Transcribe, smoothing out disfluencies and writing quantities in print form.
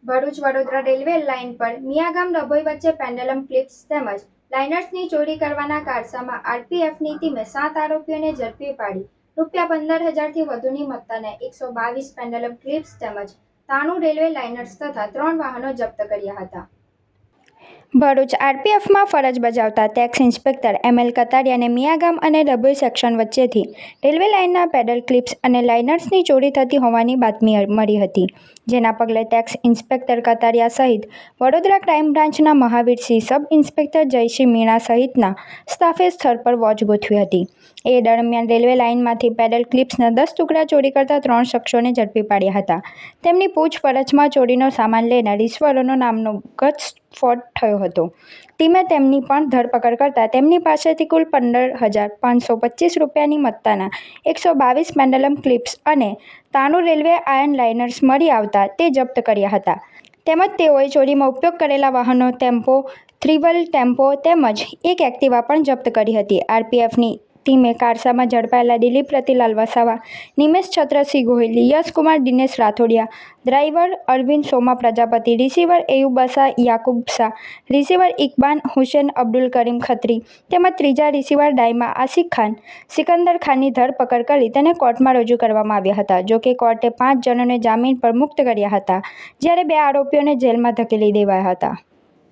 Bharuch Vadodara railway line પર મિયાગામ ડભોઈ વચ્ચે પેન્ડલમ clips તેમજ લાઇનર્સની ચોરી કરવાના કારસામાં આરપીએફની ટીમે 7 આરોપીઓને ઝડપી પાડી રૂપિયા 15,000થી વધુની મત્તાના 122 પેન્ડલમ ક્લિપ્સ તેમજ 93 રેલવે લાઇનર્સ તથા 3 વાહનો જપ્ત કર્યા હતા. ભરૂચ આરપીએફમાં ફરજ બજાવતા ટેક્સ ઇન્સ્પેક્ટર એમએલ કતારિયાને મિયાગામ અને ડભોઈ સેક્શન વચ્ચેથી રેલવે લાઇનના પેડલ ક્લિપ્સ અને લાઇનર્સની ચોરી થતી હોવાની બાતમી મળી હતી. જેના પગલે ટેક્સ ઇન્સ્પેક્ટર કતારિયા સહિત વડોદરા ક્રાઇમ બ્રાન્ચના મહાવીરસિંહ, સબ ઇન્સ્પેક્ટર જયસિંહ મીણા સહિતના સ્ટાફે સ્થળ પર વોચ ગોઠવી હતી. એ દરમિયાન રેલવે લાઇનમાંથી પેડલ ક્લિપ્સના 10 ટુકડા ચોરી કરતા 3 શખ્સોને ઝડપી પાડ્યા હતા. તેમની પૂછપરછમાં ચોરીનો સામાન લેનાર ઈશ્વરનો નામનો ઘટસ્ફોટ થયો હતો. ટીમે તેમની પણ ધરપકડ કરતા તેમની પાસેથી કુલ 15,525 રૂપિયાની મત્તાના 122 પેન્ડલમ ક્લિપ્સ અને 93 રેલવે આયર્ન લાઇનર્સ મળી આવતા તે જપ્ત કર્યા હતા. તેમજ તેઓએ ચોરીમાં ઉપયોગ કરેલા વાહનો ટેમ્પો, 3 વ્હીલ ટેમ્પો તેમજ એક એક્ટિવા પણ જપ્ત કરી હતી. આરપીએફની ટીમે કારસામાં ઝડપાયેલા દિલીપ રતિલાલ વસાવા, નિમેશ છત્રસિંહ ગોહિલ, યશકુમાર દિનેશ રાઠોડિયા, ડ્રાઈવર અરવિંદ સોમા પ્રજાપતિ, રિસીવર એયુબ બસા યાકુબ શાહ, રિસીવર ઇકબાલ હુસેન અબ્દુલ કરીમ ખત્રી તેમજ ત્રીજા રિસીવર દાઈમા આશિક ખાન, સિકંદર ખાનની ધરપકડ કરી તેને કોર્ટમાં રજૂ કરવામાં આવ્યા હતા. જોકે કોર્ટે 5 જણોને જામીન પર મુક્ત કર્યા હતા, જ્યારે 2 આરોપીઓને જેલમાં ધકેલી દેવાયા હતા.